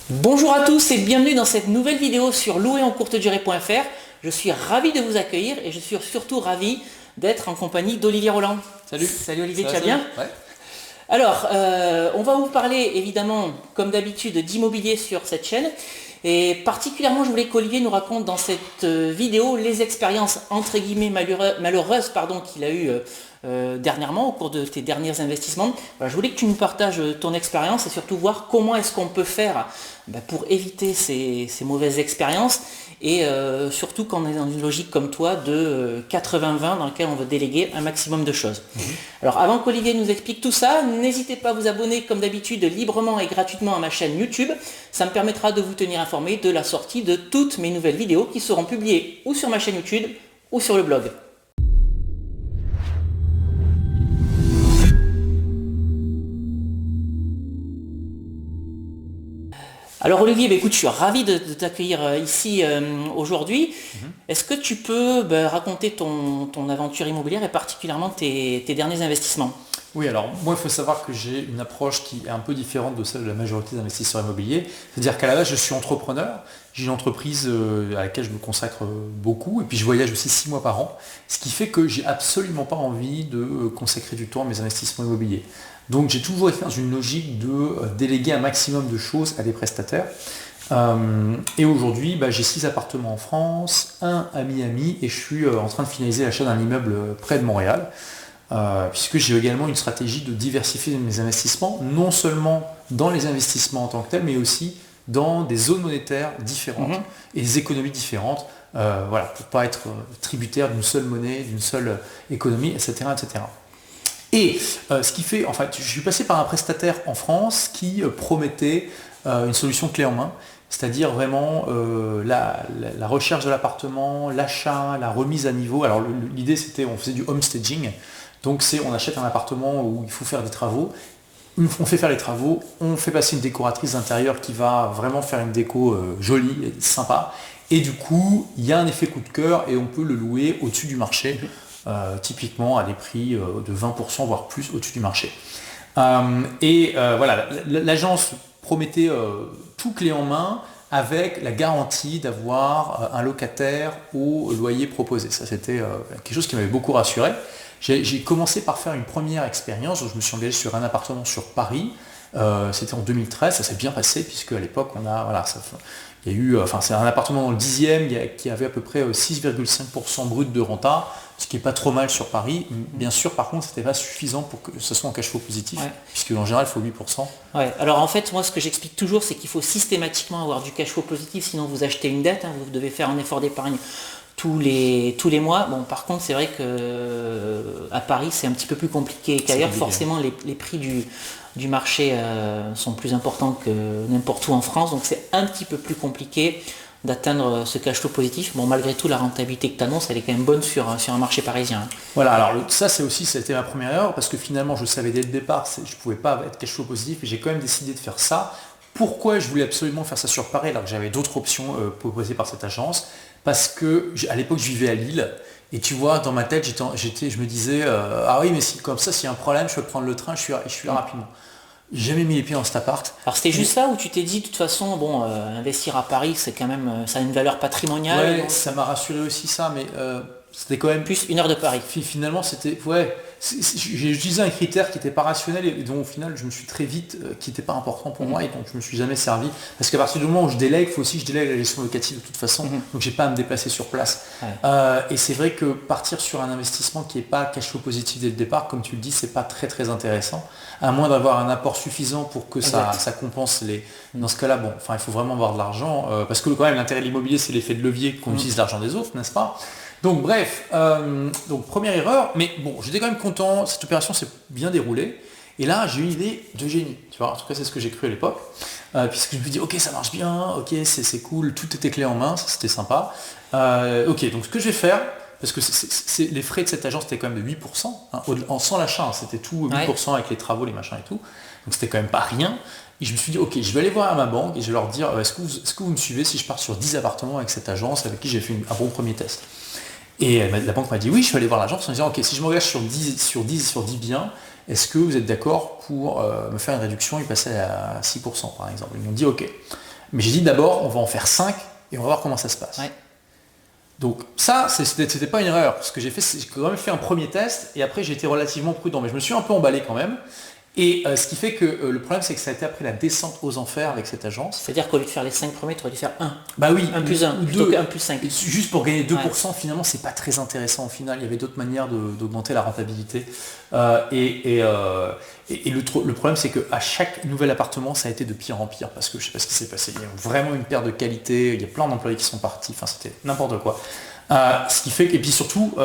Bonjour à tous et bienvenue dans cette nouvelle vidéo sur louerencourtedurée.fr. Je suis ravi de vous accueillir et je suis surtout ravi d'être en compagnie d'Olivier Roland. Salut. Salut Olivier, Ça tu va, vas bien? Ouais. Alors, on va vous parler évidemment, comme d'habitude, d'immobilier sur cette chaîne. Et particulièrement, je voulais qu'Olivier nous raconte dans cette vidéo les expériences entre guillemets malheureuses qu'il a eues dernièrement au cours de tes derniers investissements. Voilà, je voulais que tu nous partages ton expérience et surtout voir comment est-ce qu'on peut faire pour éviter ces mauvaises expériences et surtout quand on est dans une logique comme toi de 80-20 dans laquelle on veut déléguer un maximum de choses. Alors avant qu'Olivier nous explique tout ça, n'hésitez pas à vous abonner comme d'habitude librement et gratuitement à ma chaîne YouTube. Ça me permettra de vous tenir informé de la sortie de toutes mes nouvelles vidéos qui seront publiées ou sur ma chaîne YouTube ou sur le blog. Alors Olivier, écoute, je suis ravi de t'accueillir ici aujourd'hui. Est-ce que tu peux raconter ton aventure immobilière et particulièrement tes derniers investissements? Oui, alors moi, il faut savoir que j'ai une approche qui est un peu différente de celle de la majorité des investisseurs immobiliers. C'est-à-dire qu'à la base, je suis entrepreneur. J'ai une entreprise à laquelle je me consacre beaucoup et puis je voyage aussi 6 mois par an. Ce qui fait que j'ai absolument pas envie de consacrer du temps à mes investissements immobiliers. Donc j'ai toujours été dans une logique de déléguer un maximum de choses à des prestataires. Et aujourd'hui, j'ai 6 appartements en France, un à Miami et je suis en train de finaliser l'achat d'un immeuble près de Montréal. Puisque j'ai également une stratégie de diversifier mes investissements, non seulement dans les investissements en tant que tels, mais aussi dans des zones monétaires différentes et des économies différentes, pour ne pas être tributaire d'une seule monnaie, d'une seule économie, etc. etc. Et ce qui fait, en fait, je suis passé par un prestataire en France qui promettait une solution clé en main, c'est-à-dire vraiment la recherche de l'appartement, l'achat, la remise à niveau. Alors l'idée c'était, on faisait du homestaging, donc on achète un appartement où il faut faire des travaux, on fait faire les travaux, on fait passer une décoratrice d'intérieur qui va vraiment faire une déco jolie et sympa, et du coup il y a un effet coup de cœur et on peut le louer au-dessus du marché. Typiquement à des prix de 20% voire plus au-dessus du marché. Voilà, l'agence promettait tout clé en main avec la garantie d'avoir un locataire au loyer proposé. Ça c'était quelque chose qui m'avait beaucoup rassuré. J'ai commencé par faire une première expérience où je me suis engagé sur un appartement sur Paris. C'était en 2013, ça s'est bien passé puisque à l'époque il y a eu, c'est un appartement dans le 10e qui avait à peu près 6,5% brut de renta, ce qui n'est pas trop mal sur Paris. Bien sûr, par contre, c'était pas suffisant pour que ce soit en cash flow positif, puisque en général, il faut 8%. Ouais, alors en fait, moi ce que j'explique toujours, c'est qu'il faut systématiquement avoir du cash flow positif, sinon vous achetez une dette, vous devez faire un effort d'épargne tous les mois. Bon, par contre, c'est vrai que à Paris, c'est un petit peu plus compliqué qu'ailleurs. Forcément, les prix du marché sont plus importants que n'importe où en France, donc c'est un petit peu plus compliqué d'atteindre ce cash flow positif. Bon, malgré tout, la rentabilité que tu annonces, elle est quand même bonne sur un marché parisien. Voilà, alors c'était ma première erreur, parce que finalement, je savais dès le départ, je ne pouvais pas être cash flow positif, et j'ai quand même décidé de faire ça. Pourquoi je voulais absolument faire ça sur Paris alors que j'avais d'autres options proposées par cette agence? Parce que à l'époque je vivais à Lille et tu vois dans ma tête je me disais ah oui mais si comme ça s'il y a un problème je peux prendre le train, je suis là rapidement. J'ai jamais mis les pieds dans cet appart. Alors c'était juste ça où tu t'es dit de toute façon bon investir à Paris c'est quand même ça a une valeur patrimoniale. Ouais, ça m'a rassuré aussi ça, mais c'était quand même plus 1 heure de Paris. Finalement c'était j'ai utilisé un critère qui n'était pas rationnel et dont au final je me suis très vite qui n'était pas important pour moi et donc je me suis jamais servi, parce qu'à partir du moment où je délègue, il faut aussi que je délègue la gestion locative de toute façon, donc j'ai pas à me déplacer sur place. Et c'est vrai que partir sur un investissement qui n'est pas cash flow positif dès le départ, comme tu le dis, c'est pas très très intéressant, à moins d'avoir un apport suffisant pour que ça compense dans ce cas-là, il faut vraiment avoir de l'argent, parce que quand même l'intérêt de l'immobilier c'est l'effet de levier qu'on utilise l'argent des autres, n'est-ce pas? Donc bref, première erreur, mais bon, j'étais quand même content, cette opération s'est bien déroulée, et là j'ai eu une idée de génie, tu vois, en tout cas c'est ce que j'ai cru à l'époque, puisque je me suis dit ok ça marche bien, ok c'est cool, tout était clé en main, ça c'était sympa, ok donc ce que je vais faire, parce que les frais de cette agence étaient quand même de 8%, sans l'achat, c'était tout 8% avec les travaux, les machins et tout, donc c'était quand même pas rien. Et je me suis dit, ok, je vais aller voir à ma banque et je vais leur dire, est-ce que vous me suivez si je pars sur 10 appartements avec cette agence avec qui j'ai fait un bon premier test? Et la banque m'a dit, oui, je vais aller voir l'agence en disant, ok, si je m'engage sur 10 biens, est-ce que vous êtes d'accord pour me faire une réduction et passer à 6% par exemple? Ils m'ont dit, ok. Mais j'ai dit d'abord, on va en faire 5 et on va voir comment ça se passe. Ouais. Donc ça, c'était pas une erreur. Ce que j'ai fait, c'est que j'ai quand même fait un premier test et après j'ai été relativement prudent. Mais je me suis un peu emballé quand même. Et ce qui fait que le problème, c'est que ça a été après la descente aux enfers avec cette agence. C'est-à-dire qu'au lieu de faire les 5 premiers, tu aurais dû faire 1. Bah oui, 1 plus 1, ou plutôt 2. que 1 plus 5. Juste pour gagner 2%, finalement, c'est pas très intéressant au final. Il y avait d'autres manières d'augmenter la rentabilité. Le problème, c'est qu'à chaque nouvel appartement, ça a été de pire en pire. Parce que je sais pas ce qui s'est passé. Il y a vraiment une perte de qualité. Il y a plein d'employés qui sont partis. Enfin, c'était n'importe quoi. Ce qui fait que, et puis surtout,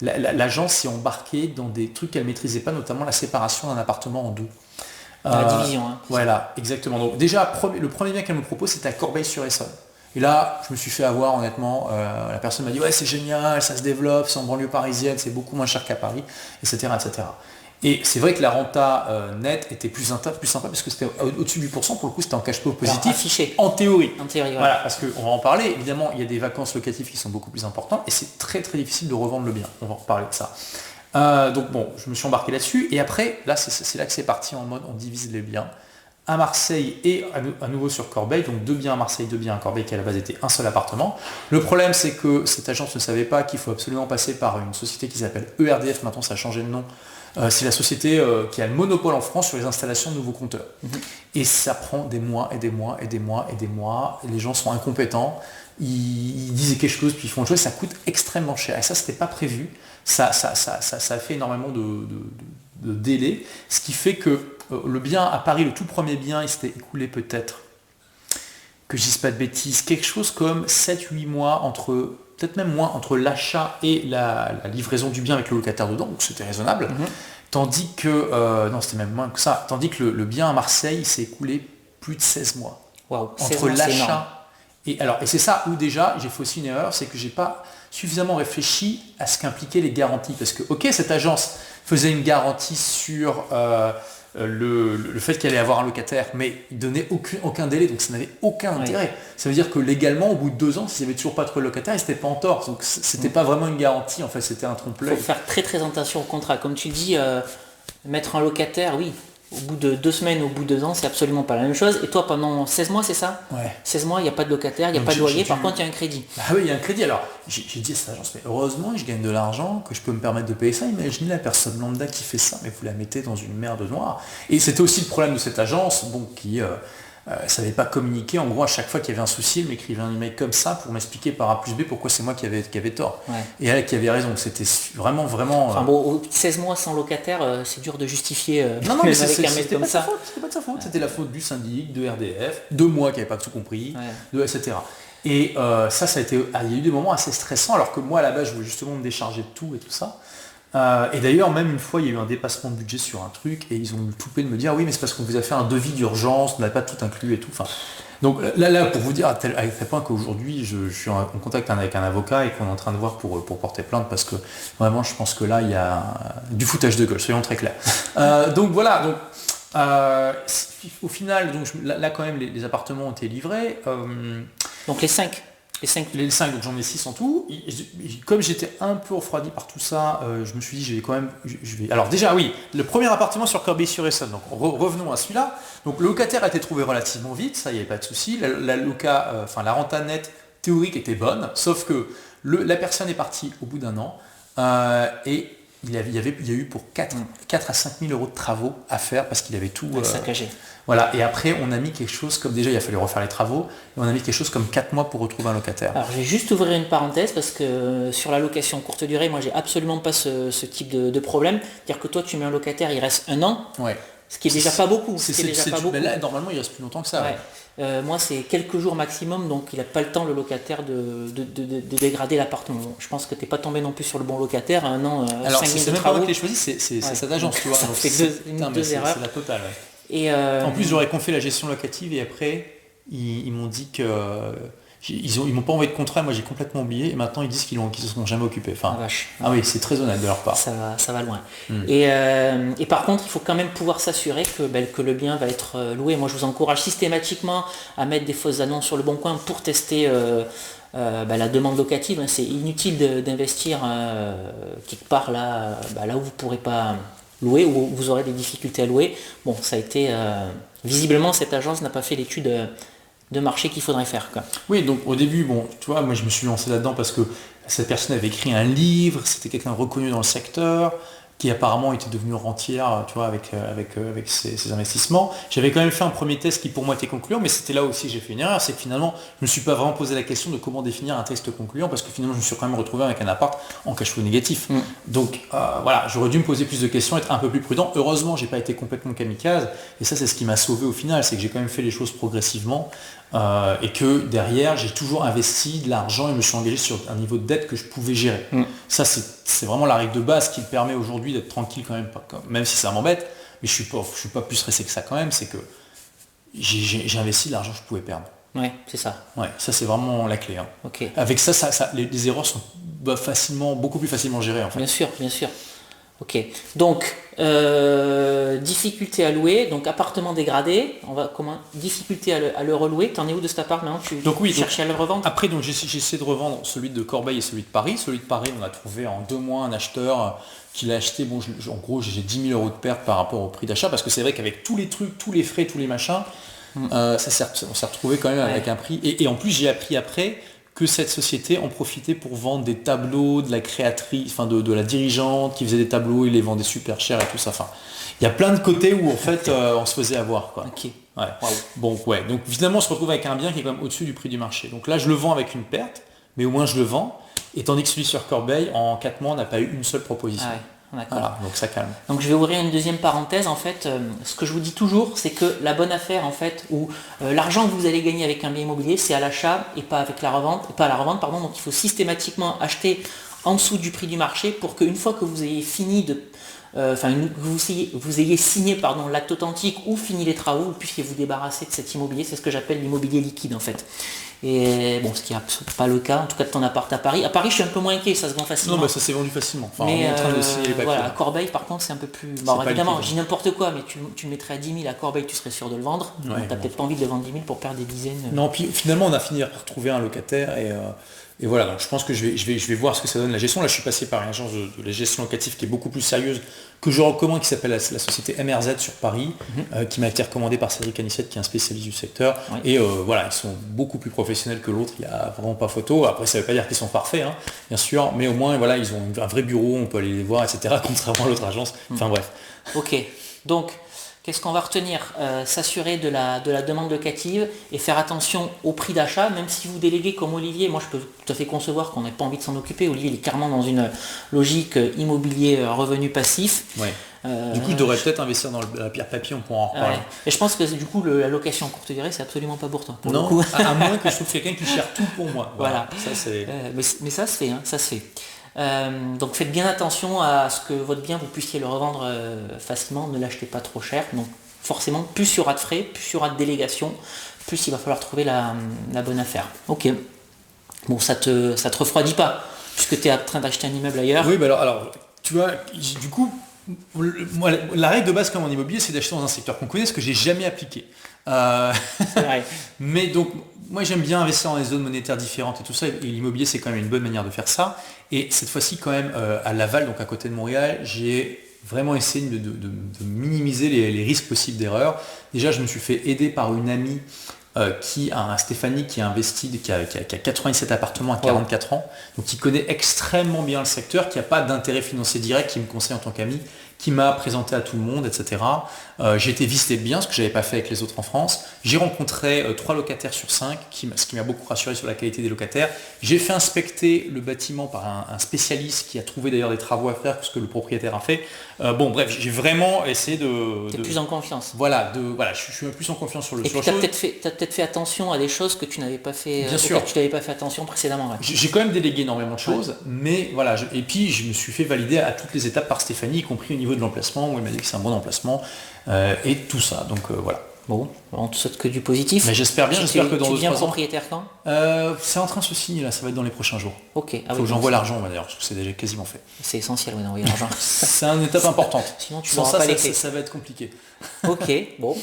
l'agence s'est embarquée dans des trucs qu'elle maîtrisait pas, notamment la séparation d'un appartement en deux. La division. Hein. Voilà, exactement. Donc déjà, le premier bien qu'elle me propose, c'était à Corbeil-sur-Essonne. Et là, je me suis fait avoir, honnêtement. La personne m'a dit, ouais, c'est génial, ça se développe, c'est en banlieue parisienne, c'est beaucoup moins cher qu'à Paris, etc., etc. Et c'est vrai que la renta nette était plus sympa parce que c'était au-dessus du pourcent, pour le coup c'était en cash flow positif. Affiché. En théorie. En théorie, voilà, parce qu'on va en parler, évidemment il y a des vacances locatives qui sont beaucoup plus importantes et c'est très très difficile de revendre le bien. On va en reparler de ça. Donc bon, je me suis embarqué là-dessus et après, là c'est là que c'est parti en mode on divise les biens. À Marseille et à nouveau sur Corbeil, donc 2 biens à Marseille, 2 biens à Corbeil qui à la base était un seul appartement. Le problème c'est que cette agence ne savait pas qu'il faut absolument passer par une société qui s'appelle ERDF, maintenant ça a changé de nom. C'est la société qui a le monopole en France sur les installations de nouveaux compteurs. Et ça prend des mois et des mois et des mois et des mois. Et les gens sont incompétents, ils disent quelque chose puis ils font autre chose, ça coûte extrêmement cher. Et ça, c'était pas prévu. Ça a fait énormément de délais. Ce qui fait que le bien à Paris, le tout premier bien, il s'était écoulé peut-être, que je dise pas de bêtises, quelque chose comme 7-8 mois peut-être même moins, entre l'achat et la livraison du bien avec le locataire dedans, donc c'était raisonnable. Tandis que, non c'était même moins que ça, tandis que le bien à Marseille s'est écoulé plus de 16 mois. Wow, entre l'achat et c'est ça où déjà j'ai fait aussi une erreur, c'est que j'ai pas suffisamment réfléchi à ce qu'impliquaient les garanties. Parce que ok, cette agence faisait une garantie sur le fait qu'il allait avoir un locataire, mais il donnait aucun délai, donc ça n'avait aucun intérêt. Ça veut dire que légalement, au bout de 2 ans, s'il n'y avait toujours pas trouvé le locataire, il n'était pas en tort. Donc c'était pas vraiment une garantie, en fait, c'était un trompe-l'œil. Il faut faire très très attention au contrat. Comme tu dis, mettre un locataire, oui, au bout de 2 semaines, au bout de 2 ans, c'est absolument pas la même chose. Et toi, pendant 16 mois, c'est ça ? Ouais. 16 mois, il n'y a pas de locataire, il n'y a pas de loyer, par contre, il y a un crédit. Ah oui, il y a un crédit. Alors, j'ai dit à cette agence, mais heureusement, je gagne de l'argent, que je peux me permettre de payer ça. Imaginez la personne lambda qui fait ça, mais vous la mettez dans une merde noire. Et c'était aussi le problème de cette agence, qui savait pas communiquer. En gros, à chaque fois qu'il y avait un souci, elle m'écrivait un email comme ça pour m'expliquer par A plus B pourquoi c'est moi qui avait tort. Ouais. Et elle qui avait raison. C'était vraiment... Enfin bon, 16 mois sans locataire, c'est dur de justifier non, mais c'était comme ça. C'était pas de sa faute. Ouais. C'était la faute du syndic, de RDF, de moi qui n'avais pas tout compris, etc. Et ça a été... Il y a eu des moments assez stressants, alors que moi, à la base, je voulais justement me décharger de tout et tout ça. Et d'ailleurs, même une fois, il y a eu un dépassement de budget sur un truc et ils ont eu tout de me dire oui, mais c'est parce qu'on vous a fait un devis d'urgence, on n'avait pas tout inclus et tout. Enfin, donc là, pour vous dire à tel point qu'aujourd'hui, je suis en contact avec un avocat et qu'on est en train de voir pour porter plainte parce que vraiment, je pense que là, il y a du foutage de gueule, soyons très clairs. Donc voilà. Au final, là quand même, les appartements ont été livrés. Donc les 5. Les 5, donc j'en ai 6 en tout. Comme j'étais un peu refroidi par tout ça, je me suis dit, je vais... Alors déjà, oui, le premier appartement sur Corbeil-sur-Essonne, donc revenons à celui-là. Donc le locataire a été trouvé relativement vite, ça, il n'y avait pas de souci. La renta nette théorique était bonne, sauf que la personne est partie au bout d'1 an, et il y a eu pour 4 à 5 000 euros de travaux à faire parce qu'il avait tout... saccagé. Voilà, et après on a mis quelque chose comme, déjà il a fallu refaire les travaux, et on a mis quelque chose comme 4 mois pour retrouver un locataire. Alors je vais juste ouvrir une parenthèse parce que sur la location courte durée, moi j'ai absolument pas ce type de problème. C'est-à-dire que toi tu mets un locataire, il reste 1 an, ce qui est déjà pas beaucoup. Mais là normalement il reste plus longtemps que ça. Ouais. Moi c'est quelques jours maximum, donc il n'a pas le temps le locataire de dégrader l'appartement. Je pense que tu n'es pas tombé non plus sur le bon locataire, 1 an, 5 000 de travaux. Alors c'est même pas moi qui l'ai choisi, c'est cette agence, tu vois. Ça fait deux erreurs. C'est la totale. Et en plus j'aurais confié la gestion locative et après ils m'ont dit que ils m'ont pas envoyé de contrat, moi j'ai complètement oublié et maintenant ils disent qu'ils ne se sont jamais occupés. Enfin, oui, c'est très honnête de leur part. Ça va loin. Et par contre, il faut quand même pouvoir s'assurer que le bien va être loué. Moi je vous encourage systématiquement à mettre des fausses annonces sur le bon coin pour tester la demande locative. C'est inutile d'investir quelque part là où vous ne pourrez pas louer, où vous aurez des difficultés à louer. Bon, ça a été... visiblement, cette agence n'a pas fait l'étude de marché qu'il faudrait faire, quoi. Oui, donc au début, bon, tu vois, moi je me suis lancé là-dedans parce que cette personne avait écrit un livre, c'était quelqu'un reconnu dans le secteur, qui apparemment était devenu rentière, tu vois, avec ses investissements. J'avais quand même fait un premier test qui pour moi était concluant, mais c'était là aussi que j'ai fait une erreur, c'est que finalement, je ne me suis pas vraiment posé la question de comment définir un test concluant, parce que finalement, je me suis quand même retrouvé avec un appart en cash flow négatif. Donc voilà, j'aurais dû me poser plus de questions, être un peu plus prudent. Heureusement, j'ai pas été complètement kamikaze, et ça, c'est ce qui m'a sauvé au final, c'est que j'ai quand même fait les choses progressivement, et que derrière, j'ai toujours investi de l'argent et me suis engagé sur un niveau de dette que je pouvais gérer. Ça, c'est vraiment la règle de base qui me permet aujourd'hui d'être tranquille quand même, même si ça m'embête, mais je suis pas plus stressé que ça quand même, c'est que j'ai investi de l'argent que je pouvais perdre. Ouais, c'est ça. Ouais, ça c'est vraiment la clé. Hein. Ok. Avec ça, les erreurs sont beaucoup plus facilement gérées en fait. Bien sûr, bien sûr. Ok. Donc, difficulté à louer, donc appartement dégradé, difficulté à le relouer. T'en es où de cet appart maintenant? Tu cherches à le revendre? Après, donc j'ai essayé de revendre celui de Corbeil et celui de Paris. Celui de Paris, on a trouvé en 2 mois un acheteur qui l'a acheté. Bon, en gros, j'ai 10 000 € de perte par rapport au prix d'achat, parce que c'est vrai qu'avec tous les trucs, tous les frais, tous les machins, on s'est retrouvé quand même avec un prix. Et en plus, j'ai appris après que cette société en profitait pour vendre des tableaux de la créatrice, enfin de la dirigeante qui faisait des tableaux, il les vendait super cher et tout ça. Enfin, il y a plein de côtés où en fait on se faisait avoir, quoi. Ok. Ouais. Wow. Bon, ouais. Donc finalement on se retrouve avec un bien qui est quand même au-dessus du prix du marché. Donc là je le vends avec une perte, mais au moins je le vends. Et tandis que celui sur Corbeil, en 4 mois, on n'a pas eu une seule proposition. Ah ouais. Voilà, donc ça calme. Donc je vais ouvrir une deuxième parenthèse. En fait, ce que je vous dis toujours, c'est que la bonne affaire, en fait, ou l'argent que vous allez gagner avec un bien immobilier, c'est à l'achat et pas avec la revente, pas à la revente, pardon. Donc il faut systématiquement acheter en dessous du prix du marché pour qu'une fois que vous ayez fini de vous ayez signé l'acte authentique ou fini les travaux, vous puissiez vous débarrasser de cet immobilier. C'est ce que j'appelle l'immobilier liquide en fait. Et bon, ce qui n'est pas le cas, en tout cas de ton appart à Paris. À Paris, je suis un peu moins inquiet, ça se vend facilement. Non, mais ça s'est vendu facilement. Enfin, mais on est en train de signer les papiers. voilà, à Corbeil, par contre, c'est un peu plus... Bon, évidemment, je dis n'importe quoi, mais tu le mettrais à 10 000 à Corbeil, tu serais sûr de le vendre. Ouais, tu n'as peut-être pas envie de le vendre 10 000 pour perdre des dizaines. Non, puis finalement, on a fini par retrouver un locataire et voilà, donc je pense que je vais voir ce que ça donne la gestion. Là, je suis passé par une agence de la gestion locative qui est beaucoup plus sérieuse, que je recommande, qui s'appelle la société MRZ sur Paris, qui m'a été recommandée par Cédric Anissette, qui est un spécialiste du secteur. Ouais. Et voilà, ils sont beaucoup plus professionnels que l'autre, il n'y a vraiment pas photo. Après, ça ne veut pas dire qu'ils sont parfaits, hein, bien sûr, mais au moins, voilà, ils ont un vrai bureau, on peut aller les voir, etc., contrairement à l'autre agence. Enfin bref. Ok, donc... Qu'est-ce qu'on va retenir? S'assurer de la demande locative et faire attention au prix d'achat, même si vous déléguez comme Olivier. Moi, je peux tout à fait concevoir qu'on n'ait pas envie de s'en occuper. Olivier, il est clairement dans une logique immobilier revenu passif. Ouais. Du coup, je devrais peut-être investir dans la pierre papier, on pourra en reparler. Ouais. Et je pense que du coup, la location courte durée, c'est absolument pas pour toi. Non, le coup. À moins que je trouve quelqu'un qui gère tout pour moi. Voilà. Ça, c'est... mais ça se fait, hein, ça se fait. Donc faites bien attention à ce que votre bien vous puissiez le revendre facilement, ne l'achetez pas trop cher. Donc forcément plus il y aura de frais, plus il y aura de délégation, plus il va falloir trouver la bonne affaire. Ok. Bon, ça te refroidit pas, puisque tu es en train d'acheter un immeuble ailleurs. Oui, bah alors tu vois, du coup, moi, la règle de base comme en immobilier, c'est d'acheter dans un secteur qu'on connaît, ce que j'ai jamais appliqué. C'est vrai. Mais donc moi j'aime bien investir dans des zones monétaires différentes et tout ça, et l'immobilier c'est quand même une bonne manière de faire ça. Et cette fois-ci quand même à Laval, donc à côté de Montréal, j'ai vraiment essayé de minimiser les risques possibles d'erreur. Déjà je me suis fait aider par une amie Stéphanie qui a investi, qui a 97 appartements à 44 ans, donc qui connaît extrêmement bien le secteur, qui n'a pas d'intérêt financier direct, qui me conseille en tant qu'ami, qui m'a présenté à tout le monde, etc. J'ai été visiter le bien, ce que je n'avais pas fait avec les autres en France. J'ai rencontré 3 locataires sur 5, ce qui m'a beaucoup rassuré sur la qualité des locataires. J'ai fait inspecter le bâtiment par un spécialiste qui a trouvé d'ailleurs des travaux à faire, parce que le propriétaire a fait. Bon bref, j'ai vraiment essayé de... T'es plus en confiance. Voilà, je suis plus en confiance sur le chose. Et puis tu as peut-être fait attention à des choses que tu n'avais pas fait, bien sûr. Tu n'avais pas fait attention précédemment. Ouais. J'ai quand même délégué énormément de choses, mais voilà, et puis je me suis fait valider à toutes les étapes par Stéphanie, y compris au niveau de l'emplacement, où elle m'a dit que c'est un bon emplacement, et tout ça, donc voilà. Bon, on te souhaite que du positif. Mais j'espère bien, j'espère que dans 2-3 ans... Tu deviens propriétaire quand c'est en train de se signer là, ça va être dans les prochains jours. Ok. Faut que j'envoie l'argent d'ailleurs, parce que c'est déjà quasiment fait. C'est essentiel d'envoyer l'argent. C'est une étape importante. Sinon tu n'auras pas les clés. Ça va être compliqué. Ok, bon.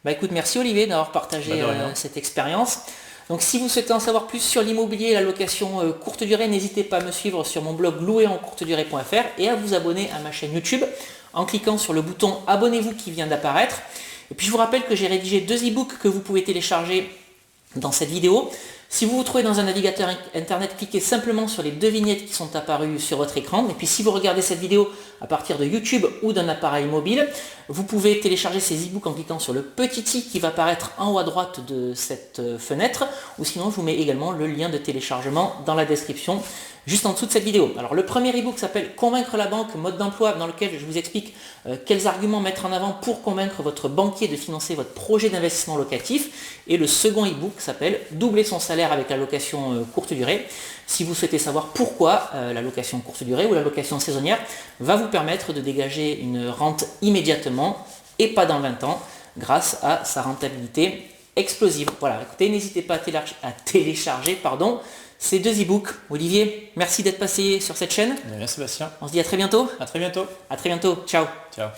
Bah écoute, merci Olivier d'avoir partagé cette expérience. Donc si vous souhaitez en savoir plus sur l'immobilier et la location courte durée, n'hésitez pas à me suivre sur mon blog louerencourtedurée.fr et à vous abonner à ma chaîne YouTube en cliquant sur le bouton abonnez-vous qui vient d'apparaître. Et puis je vous rappelle que j'ai rédigé 2 e-books que vous pouvez télécharger dans cette vidéo. Si vous vous trouvez dans un navigateur internet, cliquez simplement sur les 2 vignettes qui sont apparues sur votre écran. Et puis si vous regardez cette vidéo à partir de YouTube ou d'un appareil mobile, vous pouvez télécharger ces e-books en cliquant sur le petit i qui va apparaître en haut à droite de cette fenêtre. Ou sinon, je vous mets également le lien de téléchargement dans la description, juste en dessous de cette vidéo. Alors le premier e-book s'appelle Convaincre la banque, mode d'emploi, dans lequel je vous explique quels arguments mettre en avant pour convaincre votre banquier de financer votre projet d'investissement locatif. Et le second e-book s'appelle Doubler son salaire avec la location courte durée. Si vous souhaitez savoir pourquoi la location courte durée ou la location saisonnière va vous permettre de dégager une rente immédiatement et pas dans 20 ans grâce à sa rentabilité explosive. Voilà, écoutez, n'hésitez pas à télécharger ces 2 e-books. Olivier, merci d'être passé sur cette chaîne. Merci Sébastien. On se dit à très bientôt. À très bientôt. À très bientôt. Ciao. Ciao.